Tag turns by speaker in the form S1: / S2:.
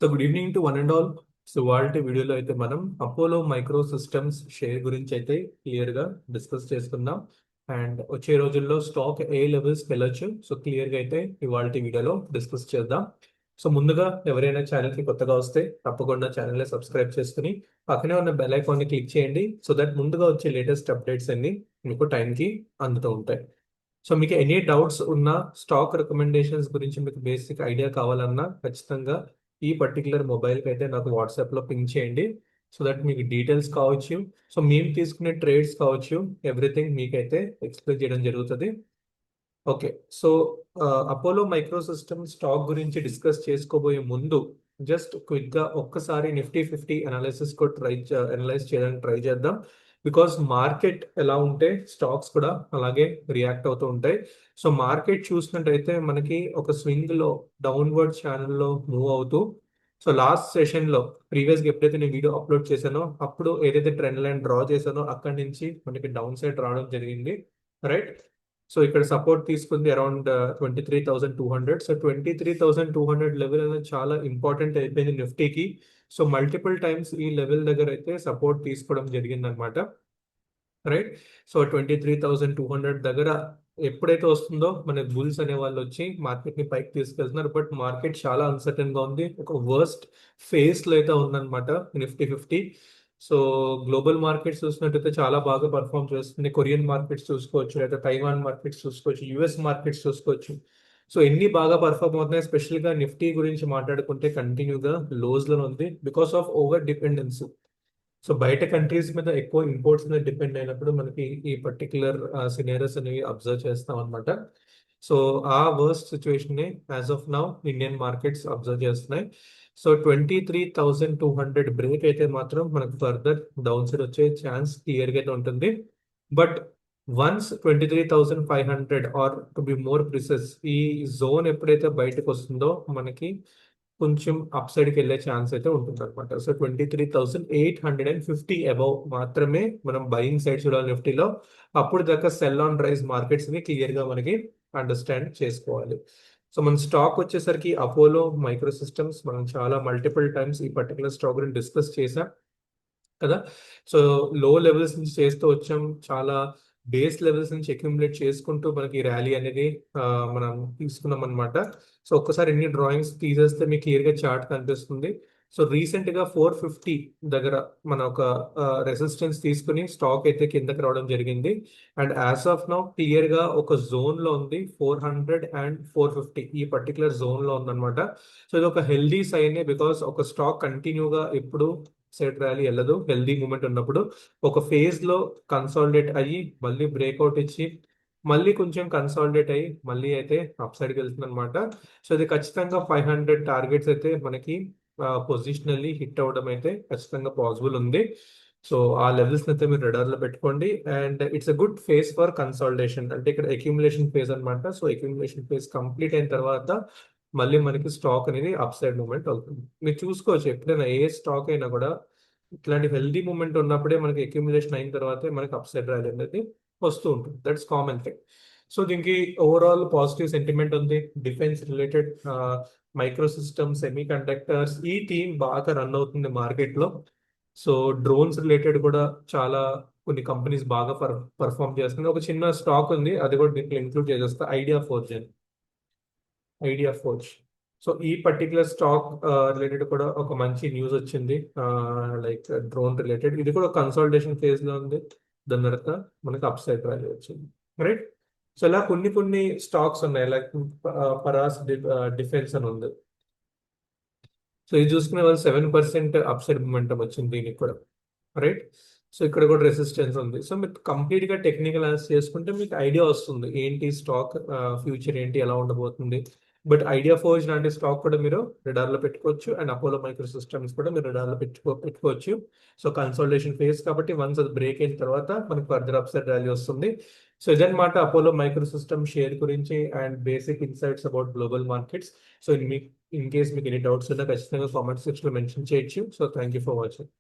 S1: So good evening to one and all. So వాళ్ళ వీడియోలో అయితే మనం అపోలో మైక్రో సిస్టమ్స్ షేర్ గురించి అయితే క్లియర్ గా డిస్కస్ చేసుకుందాం. అండ్ వచ్చే రోజుల్లో స్టాక్ ఏ లెవెల్స్ వెళ్ళొచ్చు, సో క్లియర్ గా అయితే ఇవాళ వీడియోలో డిస్కస్ చేద్దాం. సో ముందుగా ఎవరైనా ఛానల్ కి కొత్తగా వస్తే తప్పకుండా ఛానల్ ని సబ్స్క్రైబ్ చేసుకుని పక్కనే ఉన్న బెల్ ఐకాన్ ని క్లిక్ చేయండి, సో దట్ ముందుగా వచ్చే లేటెస్ట్ అప్డేట్స్ అన్ని మీకు టైంకి అందుతూ ఉంటాయి. సో మీకు ఎనీ డౌట్స్ ఉన్నా, స్టాక్ రికమెండేషన్స్ గురించి మీకు బేసిక్ ఐడియా కావాలన్నా ఖచ్చితంగా ఈ పర్టికులర్ మొబైల్కి అయితే నాకు వాట్సాప్లో పింక్ చేయండి, సో దట్ మీకు డీటెయిల్స్ కావచ్చు, సో మేము తీసుకునే ట్రేడ్స్ కావచ్చు, ఎవ్రీథింగ్ మీకైతే ఎక్స్ప్లెయిన్ చేయడం జరుగుతుంది. Okay. So Apollo micro system stock గురించి డిస్కస్ చేసుకోబోయే ముందు జస్ట్ క్విక్ గా ఒక్కసారి నిఫ్టీ 50 అనాలిసిస్ కూడా అనలైజ్ చేయడానికి ట్రై చేద్దాం. బికాస్ మార్కెట్ ఎలా ఉంటే స్టాక్స్ కూడా అలాగే రియాక్ట్ అవుతూ ఉంటాయి. సో మార్కెట్ చూసినట్టయితే మనకి ఒక స్వింగ్ లో డౌన్వర్డ్ ఛానల్లో మూవ్ అవుతూ, సో లాస్ట్ సెషన్ లో ప్రీవియస్ గా ఎప్పుడైతే నేను వీడియో అప్లోడ్ చేశానో అప్పుడు ఏదైతే ట్రెండ్ లైన్ డ్రా చేశానో అక్కడి నుంచి మనకి డౌన్ సైడ్ రావడం జరిగింది, రైట్. సో ఇక్కడ సపోర్ట్ తీసుకుంది అరౌండ్ 23,200. సో 23,200 లెవెల్ అనేది చాలా ఇంపార్టెంట్ అయిపోయింది నిఫ్టీకి. సో మల్టిపుల్ టైమ్స్ ఈ లెవెల్ దగ్గర అయితే సపోర్ట్ తీసుకోవడం జరిగింది అనమాట, రైట్. సో 23,200 దగ్గర ఎప్పుడైతే వస్తుందో మన బుల్స్ అనే వాళ్ళు వచ్చి మార్కెట్ ని పైకి తీసుకెళ్తున్నారు. బట్ మార్కెట్ చాలా అన్సర్టన్ గా ఉంది, ఒక వర్స్ట్ ఫేస్ లో అయితే ఉందన్నమాట నిఫ్టీ 50. సో గ్లోబల్ మార్కెట్స్ చూసినట్టయితే చాలా బాగా పర్ఫామ్ చేస్తుంది. కొరియన్ మార్కెట్స్ చూసుకోవచ్చు, లేదా తైవాన్ మార్కెట్స్ చూసుకోవచ్చు, యుఎస్ మార్కెట్స్ చూసుకోవచ్చు. సో ఎన్ని బాగా పర్ఫామ్ అవుతున్నాయి. స్పెషల్ గా నిఫ్టీ గురించి మాట్లాడుకుంటే కంటిన్యూగా లోస్ లో ఉంది because of over dependence. So బయట కంట్రీస్ మీద ఎక్కువ ఇంపోర్ట్స్ మీద డిపెండ్ అయినప్పుడు మనకి ఈ పర్టికులర్ సినేరియస్ అనేవి అబ్జర్వ్ చేస్తాం అనమాట. సో ఆ వర్స్ట్ సిచ్యువేషన్ ని as of now Indian markets observe చేస్తున్నాయి. సో 23,200 బ్రేక్ అయితే మాత్రం మనకు ఫర్దర్ డౌన్ సైడ్ వచ్చే ఛాన్స్ క్లియర్ గా అయితే ఉంటుంది. But once 23,500 or to be more precise ఈ జోన్ ఎప్పుడైతే బయటకు వస్తుందో మనకి కొంచెం అప్ సైడ్కి వెళ్ళే ఛాన్స్ అయితే ఉంటుంది అనమాట. సో 23,850 అబౌవ్ మాత్రమే మనం బయింగ్ సైడ్ చూడాలి నిఫ్టీలో. అప్పుడు దాకా సెల్ ఆన్ రైజ్ మార్కెట్స్ ని క్లియర్ గా మనకి అండర్స్టాండ్ చేసుకోవాలి. సో మన స్టాక్ వచ్చేసరికి అపోలో మైక్రో సిస్టమ్స్, మనం చాలా మల్టిపుల్ టైమ్స్ ఈ పర్టికులర్ స్టాక్ గురించి డిస్కస్ చేసాం కదా. సో లో లెవెల్స్ నుంచి చేస్తూ వచ్చాం, చాలా బేస్ లెవెల్స్ నుంచి అక్యుములేట్ చేసుకుంటూ మనకి ర్యాలీ అనేది మనం తీసుకున్నాం అనమాట. సో ఒక్కసారి ఎన్ని డ్రాయింగ్స్ తీసేస్తే మీకు క్లియర్ గా చార్ట్ కనిపిస్తుంది. సో రీసెంట్ గా 450 దగ్గర మన ఒక రెసిస్టెన్స్ తీసుకుని స్టాక్ అయితే కిందకి రావడం జరిగింది. And as of now clear గా ఒక జోన్ లో ఉంది, 400 అండ్ 450 ఈ పర్టికులర్ జోన్ లో ఉందన్నమాట. సో ఇది ఒక హెల్దీ సైన్, బికాస్ ఒక స్టాక్ కంటిన్యూగా ఎప్పుడు సెట్ ర్యాలీ వెళ్ళదు. హెల్దీ మూమెంట్ ఉన్నప్పుడు ఒక ఫేజ్ లో కన్సాలిడేట్ అయ్యి మళ్ళీ బ్రేక్అవుట్ ఇచ్చి మళ్ళీ కొంచెం కన్సాలిడేట్ అయ్యి మళ్ళీ అయితే అప్ సైడ్కి వెళ్తుంది అనమాట. సో ఇది ఖచ్చితంగా 500 టార్గెట్స్ అయితే మనకి పొజిషనల్లీ హిట్ అవ్వడం అయితే ఖచ్చితంగా పాసిబుల్ ఉంది. సో ఆ లెవెల్స్ అయితే మీరు రడార్ లో పెట్టుకోండి. And it's a good face for consolidation, అంటే ఇక్కడ అక్యుములేషన్ ఫేజ్ అనమాట. సో అక్యుములేషన్ ఫేజ్ కంప్లీట్ అయిన తర్వాత మళ్ళీ మనకి స్టాక్ అనేది అప్ సైడ్ మూమెంట్ అవుతుంది. మీరు చూసుకోవచ్చు ఎప్పుడైనా ఏ స్టాక్ అయినా కూడా ఇట్లాంటి హెల్దీ మూమెంట్ ఉన్నప్పుడే మనకి అక్యుములేషన్ అయిన తర్వాతే మనకి అప్ సైడ్ ర్యాలీ అనేది వస్తూ ఉంటుంది. That's common thing. సో దీనికి ఓవరాల్ పాజిటివ్ సెంటిమెంట్ ఉంది. Defence related, micro system, semi conductors ఈ థీమ్ బాగా రన్ అవుతుంది మార్కెట్ లో. సో డ్రోన్స్ రిలేటెడ్ కూడా చాలా కొన్ని కంపెనీస్ బాగా పర్ఫామ్ చేస్తుంది. ఒక చిన్న స్టాక్ ఉంది, అది కూడా దీంట్లో ఇంక్లూడ్ చేసేస్తా, ఐడియా ఫోర్జ్. సో ఈ పర్టికులర్ స్టాక్ రిలేటెడ్ కూడా ఒక మంచి న్యూస్ వచ్చింది, లైక్ డ్రోన్ రిలేటెడ్. ఇది కూడా కన్సాలిడేషన్ ఫేజ్ లో ఉంది, దాని తర్వాత మనకి అప్ సైడ్ ర్యాలీ వచ్చింది, రైట్. సో ఇలా కొన్ని కొన్ని స్టాక్స్ ఉన్నాయి, లైక్ పరాస్ డిఫెన్స్ అని ఉంది. సో ఇది చూసుకునే వాళ్ళు 7% అప్ సైడ్ మూమెంటం వచ్చింది దీనికి కూడా, రైట్. సో ఇక్కడ కూడా రెసిస్టెన్స్ ఉంది. సో మీరు కంప్లీట్ గా టెక్నికల్ అనాలిసిస్ చేసుకుంటే మీకు ఐడియా వస్తుంది ఏంటి స్టాక్ ఫ్యూచర్ ఏంటి ఎలా ఉండబోతుంది. బట్ ఐడియా ఫోర్జ్ లాంటి స్టాక్ కూడా మీరు రిడార్ లో పెట్టుకోవచ్చు, అండ్ అపోలో మైక్రో సిస్టమ్స్ కూడా మీరు రిడార్ లో పెట్టుకోవచ్చు. సో కన్సల్టేషన్ ఫేజ్ కాబట్టి వన్స్ అది బ్రేక్ అయిన తర్వాత మనకి ఫర్దర్ అప్సైడ్ ర్యాలీ వస్తుంది. సో ఇదన్నమాట అపోలో మైక్రో సిస్టమ్ షేర్ గురించి and basic insights about global markets. So మీకు ఇన్ కేస్ మీకు ఎనీ డౌట్స్ ఉన్నా ఖచ్చితంగా కామెంట్ సెక్షన్ లో మెన్షన్ చేయొచ్చు. So thank you for watching.